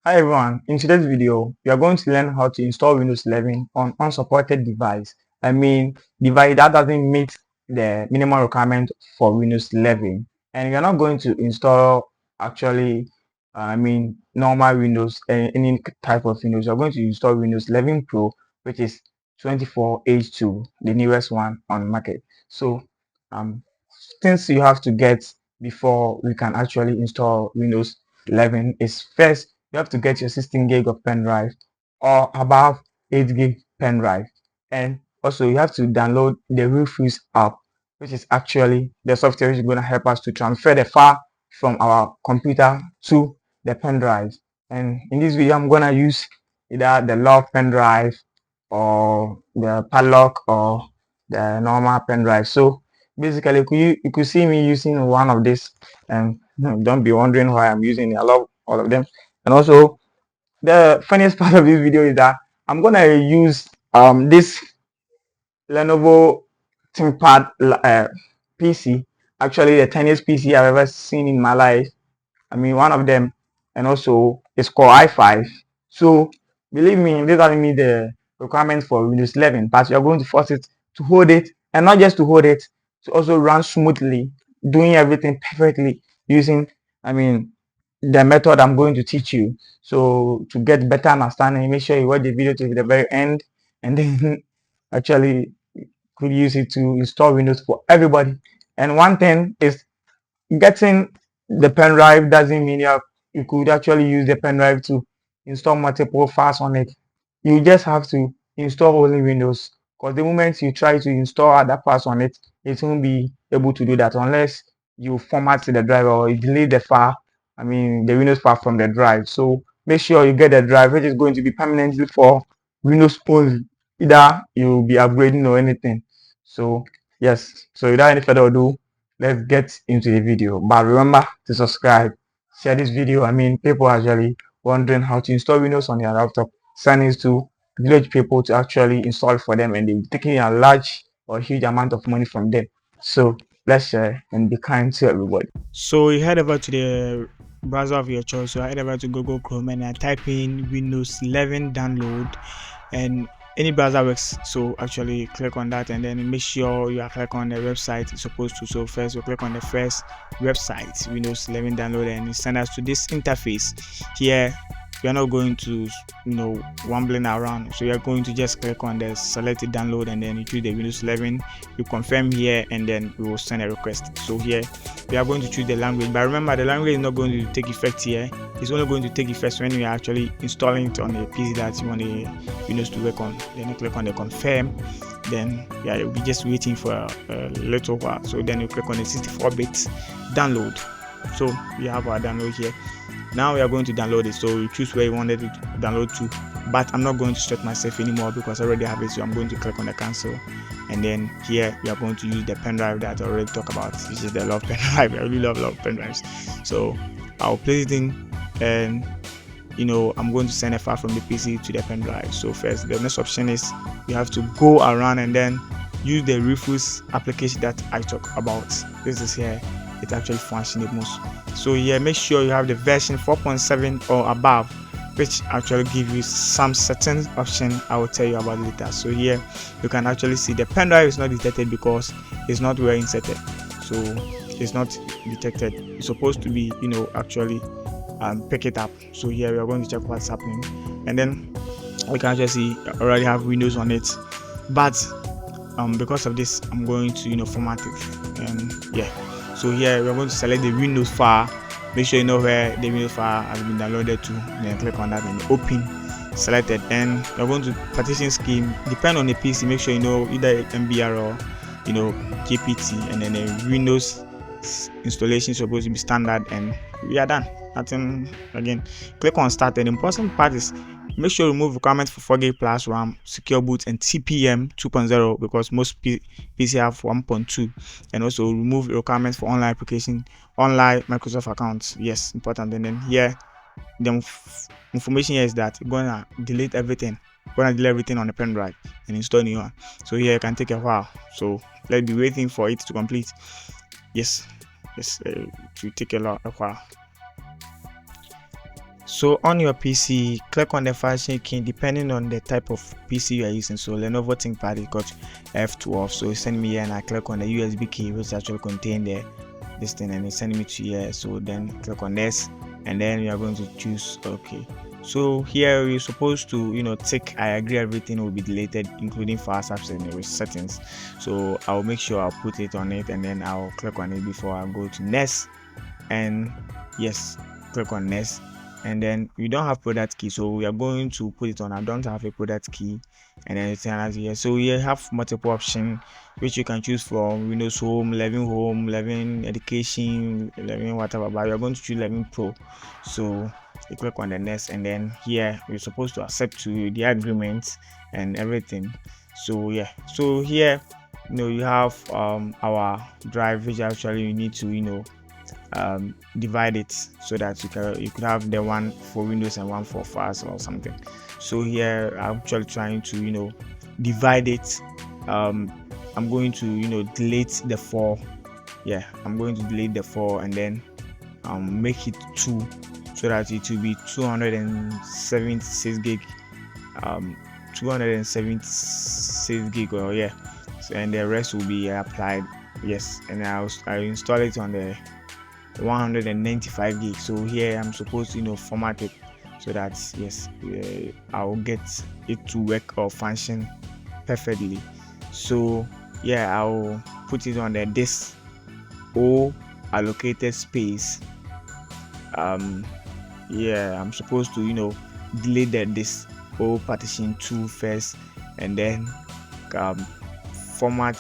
Hi everyone, in today's video, we are going to learn how to install Windows 11 on unsupported device. Device that doesn't meet the minimum requirement for Windows 11. And we are not going to install actually, normal Windows, any type of Windows. We are going to install Windows 11 Pro, which is 24H2, the newest one on the market. So, things you have to get before we can actually install Windows 11 is first you have to get your 16 gig of pen drive or above 8 gig pen drive, and also you have to download the Refuse app, which is actually the software which is going to help us to transfer the file from our computer to the pen drive. And in this video I'm going to use either the love pen drive or the padlock or the normal pen drive. So basically you could see me using one of these, and don't be wondering why I'm using it. I love all of them. And also the funniest part of this video is that I'm gonna use this Lenovo ThinkPad PC, actually the tiniest PC I've ever seen in my life. One of them. And also it's called i5. So believe me, this doesn't meet the requirements for Windows 11, but you're going to force it to hold it, and not just to hold it, to also run smoothly, doing everything perfectly using the method I'm going to teach you. So to get better understanding, make sure you watch the video to the very end, and then actually could use it to install Windows for everybody. And one thing is, getting the pen drive doesn't mean you could actually use the pen drive to install multiple files on it. You just have to install only Windows, because the moment you try to install other files on it, it won't be able to do that unless you format the drive or you delete the file, the Windows file from the drive. So make sure you get the drive which is going to be permanently for Windows only, either you'll be upgrading or anything. So yes, so without any further ado, let's get into the video. But remember to subscribe, share this video. People are actually wondering how to install Windows on their laptop. Send it to village people to actually install for them, and they're taking a large or huge amount of money from them. So let's share and be kind to everybody. So you head over to the browser of your choice. So I head over to Google Chrome and I type in Windows 11 download, and any browser works. So actually click on that and then make sure you are click on the website you're supposed to. So first you click on the first website, Windows 11 download, and it sends us to this interface. Here we are not going to wambling around, so you're going to just click on the selected download and then you choose the Windows 11. You confirm here and then we will send a request. So here we are going to choose the language, but remember the language is not going to take effect here. It's only going to take effect when you are actually installing it on the PC that you want the Windows to work on. Then you click on the confirm, then you'll be just waiting for a little while. So then you click on the 64-bit download. So we have our download here. Now we are going to download it, so you choose where you wanted to download to, but I'm not going to stretch myself anymore because I already have it. So I'm going to click on the cancel, and then here we are going to use the pen drive that I already talked about, which is the love pen drive. I really love pen drives, so I'll place it in, and I'm going to send a file from the PC to the pen drive. So first, the next option is you have to go around and then use the Refuse application that I talk about. This is here. It actually functions the most. So here, make sure you have the version 4.7 or above, which actually give you some certain option I will tell you about later. So here you can actually see the pen drive is not detected because it's not well inserted, so it's not detected. It's supposed to be actually pick it up. So here we are going to check what's happening, and then we can actually see I already have Windows on it, but because of this I'm going to format it, and yeah. So here we're going to select the Windows file. Make sure you know where the Windows file has been downloaded to. Then click on that and open. Selected. And we're going to partition scheme. Depend on the PC. Make sure you know either MBR or GPT. And then the Windows installation is supposed to be standard. And we are done. Nothing again. Click on start. And the important part is make sure you remove requirements for 4GB plus RAM, secure boot, and TPM 2.0 because most PC have 1.2, and also remove requirements for online application, online Microsoft accounts. Yes, important. And then here, the information here is that you're gonna delete everything. You're gonna delete everything on the pen drive and install new one. So here it can take a while. So let's be waiting for it to complete. Yes, it will take a while. So on your PC, click on the function key depending on the type of PC you are using. So Lenovo ThinkPad, it got F12, so send me here and I click on the USB key which actually contain this thing, and it send me to here. So then click on this, and then you are going to choose OK. So here you're supposed to tick I agree everything will be deleted including files, apps and settings. So I'll make sure I'll put it on it, and then I'll click on it before I go to next. And yes, click on next, and then we don't have product key, so we are going to put it on I don't have a product key, and then it's as here. So you have multiple options which you can choose from Windows Home, 11 Education, 11 whatever, but you're going to choose 11 Pro. So you click on the next, and then here you're supposed to accept to the agreement and everything. So yeah, so here you have our drive, which actually you need to divide it so that you could have the one for Windows and one for files or something. So here I'm actually trying to divide it. I'm going to delete the 4. Yeah, I'm going to delete the 4 and then make it 2 so that it will be 276 gig 276 gig, or yeah, so, and the rest will be applied. Yes, and I'll install it on the 195 gig. So here I'm supposed to format it so that yes, I'll get it to work or function perfectly. So yeah, I'll put it on the disk or allocated space. Yeah, I'm supposed to delete the disk or partition 2 first, and then format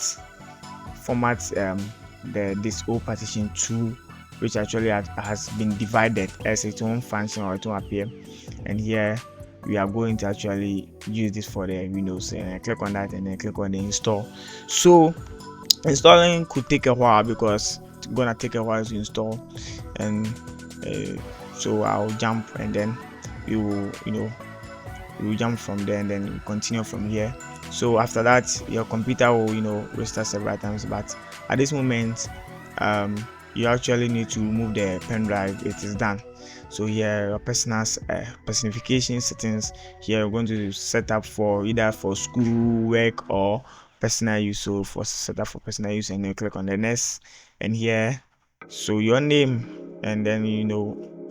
the disk or partition 2, which actually has been divided as its own function or its own appear. And here we are going to actually use this for the Windows, and I click on that and then click on the install. So installing could take a while because it's gonna take a while to install, and so I'll jump, and then you will jump from there, and then continue from here. So after that your computer will restart several times, but at this moment you actually need to remove the pen drive. It is done. So here your personal specification settings, here you're going to set up for either for school work or personal use. So for setup for personal use, and you click on the next, and here so your name, and then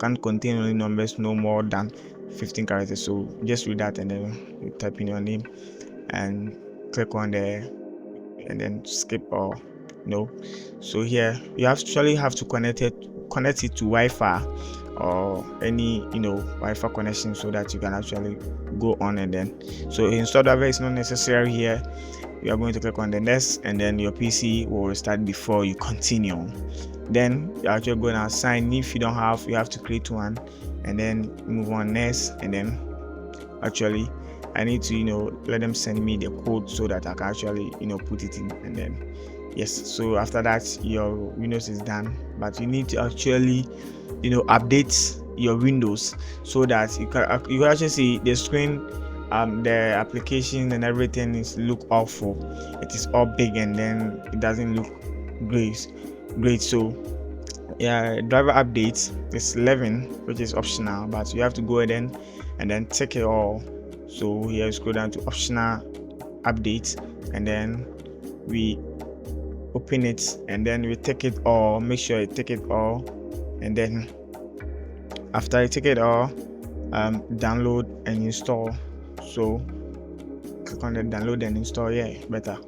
can't contain only numbers no more than 15 characters. So just read that, and then you type in your name and click on the, and then skip or no. So here you actually have to connect it to Wi-Fi or any Wi-Fi connection so that you can actually go on. And then so install driver is not necessary here. You are going to click on the next, and then your PC will restart before you continue. Then you're actually going to assign. If you don't have, you have to create one, and then move on next. And then actually I need to let them send me the code so that I can actually put it in, and then yes. So after that your Windows is done, but you need to actually update your Windows so that you can actually see the screen, the application and everything is look awful. It is all big, and then it doesn't look great. So yeah, driver updates is 11, which is optional, but you have to go ahead and then take it all. So here scroll down to optional updates, and then we open it, and then we take it all. Make sure you take it all, and then after you take it all, download and install. So click on the download and install, yeah, better,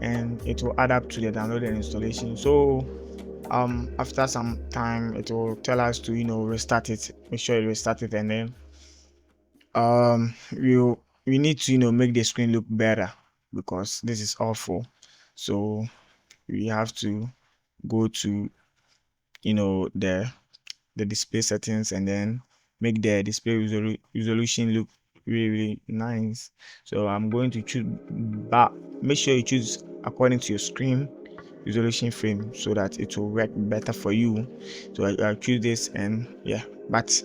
and it will add up to the download and installation. So after some time it will tell us to restart it. Make sure you restart it, and then we need to make the screen look better because this is awful. So we have to go to the display settings, and then make the display resolution look really nice. So I'm going to choose, but make sure you choose according to your screen resolution frame so that it will work better for you. So I choose this, and yeah, but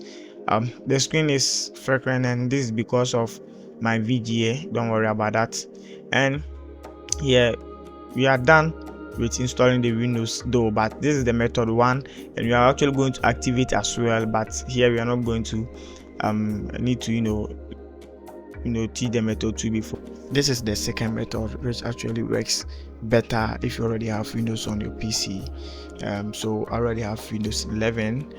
the screen is frequent, and this is because of my VGA. Don't worry about that. And yeah, we are done with installing the Windows though, but this is the method 1, and we are actually going to activate as well, but here we are not going to I need to teach the method 2 before. This is the second method, which actually works better if you already have Windows on your PC. So I already have Windows 11,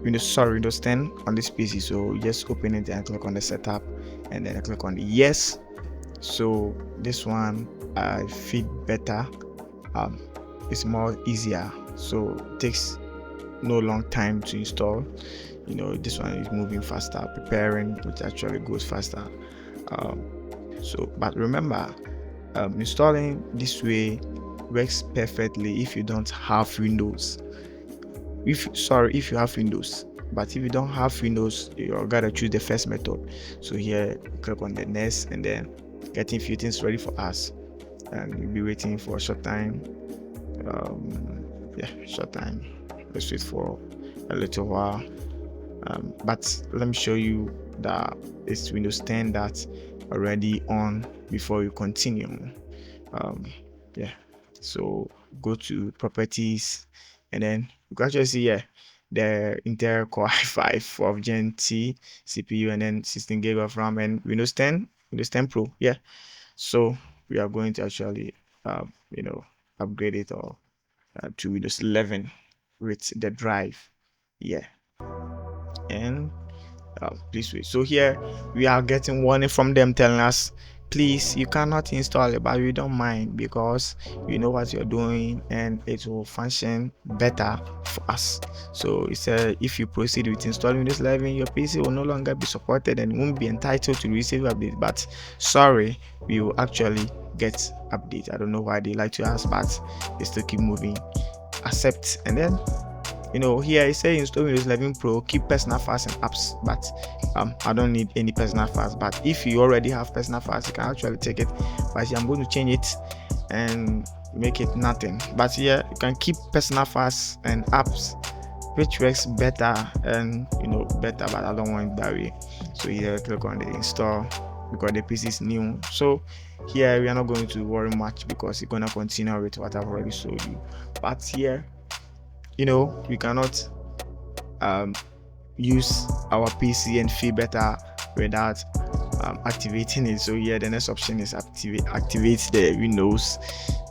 Windows 10 on this PC. So you just open it and click on the setup, and then I click on the yes. So this one I feel better. It's more easier, so it takes no long time to install. This one is moving faster, preparing, which actually goes faster. But remember, installing this way works perfectly if you don't have Windows. If you have Windows, but if you don't have Windows, you gotta choose the first method. So here, click on the next, and then getting few things ready for us, and you'll be waiting for a short time. Short time. Let's wait for a little while. But let me show you that it's Windows 10 that's already on before you continue. So go to properties, and then you can actually see here the Intel Core i5 4th Gen T CPU, and then 16 GB of RAM, and Windows 10 Pro. So we are going to actually upgrade it all to Windows 11 with the drive. And please wait. So here we are getting warning from them telling us, please, you cannot install it, but we don't mind because you know what you're doing and it will function better for us. So it said if you proceed with installing Windows 11, your PC will no longer be supported and won't be entitled to receive update. But sorry, we will actually get update. I don't know why they like to ask, but they still keep moving. Accept, and then here it says install Windows 11 Pro, keep personal files and apps, but I don't need any personal files. But if you already have personal files, you can actually take it. But I'm going to change it and make it nothing. But here you can keep personal files and apps, which works better and better, but I don't want it that way. So here click on the install because the PC is new. So here we are not going to worry much because it's gonna continue with what I've already showed you. But here we cannot use our PC and feel better without activating it. So here the next option is activate the Windows.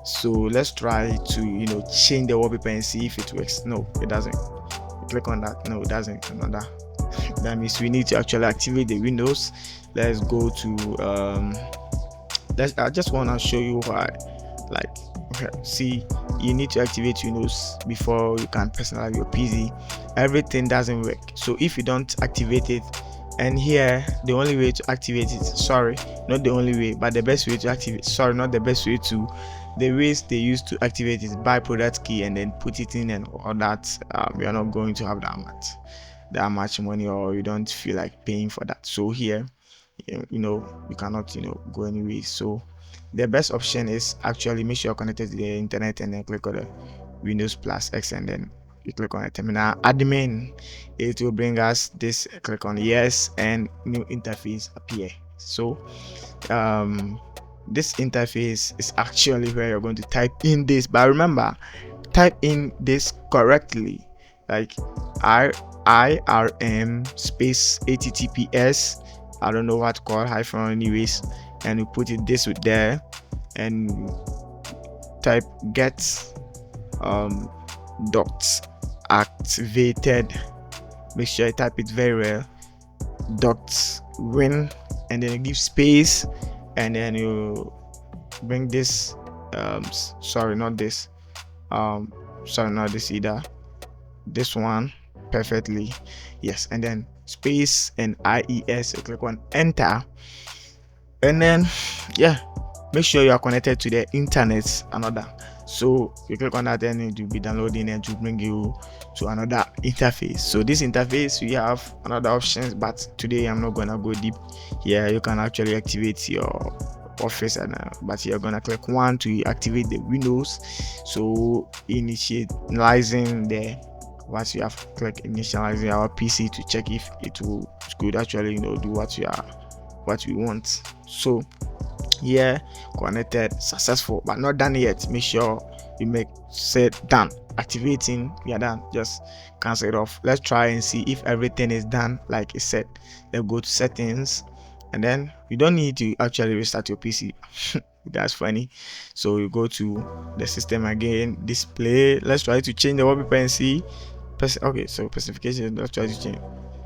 So let's try to change the wallpaper and see if it works. No, it doesn't. Click on that. No, it doesn't. Another. That means we need to actually activate the Windows. Let's go to I just want to show you why. See, you need to activate Windows before you can personalize your PC. Everything doesn't work. So if you don't activate it, and here the only way to activate it, not the only way, but the best way to activate, not the best way to, the ways they use to activate is buy product key and then put it in and all that. We are not going to have that much money, or you don't feel like paying for that. So here you cannot go anywhere. So the best option is actually make sure you're connected to the internet, and then click on the Windows plus X, and then you click on the terminal admin. It will bring us this. Click on yes, and new interface appear. So this interface is actually where you're going to type in this, but remember, type in this correctly, like IRM space HTTPS, I don't know what to call hyphen anyways, and you put it this with there, and type get docs activated. Make sure you type it very well, docs win, and then you give space, and then you bring this not this either, this one perfectly, yes, and then space and IES, you click on enter, and then make sure you are connected to the internet. Another, so you click on that, and it will be downloading and to bring you to another interface. So this interface, we have another options, but today I'm not gonna go deep here. You can actually activate your Office, and but you're gonna click 1 to activate the Windows. So initializing the once you have clicked initializing our PC to check if it could actually do what we want. So connected, successful, but not done yet. Make sure you set done. activating, we are done. Just cancel it off. Let's try and see if everything is done like it said. Let's go to settings, and then you don't need to actually restart your PC. That's funny. So you go to the system again, display. Let's try to change the wallpaper and see. Okay, so specification. Let's try to change.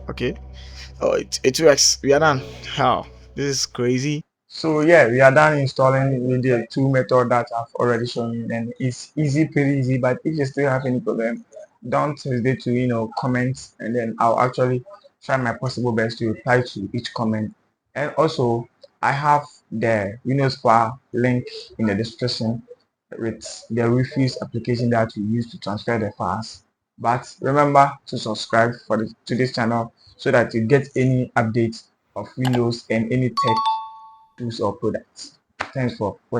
Okay. Oh, it works. We are done. How? This is crazy. So yeah, we are done installing with the two method that I've already shown you, and it's easy, pretty easy. But if you still have any problem, don't hesitate to comment, and then I'll actually try my possible best to reply to each comment. And also, I have the Windows file link in the description with the refuse application that we use to transfer the files. But remember to subscribe to this channel so that you get any updates of Windows and any tech tools or products. Thanks for watching.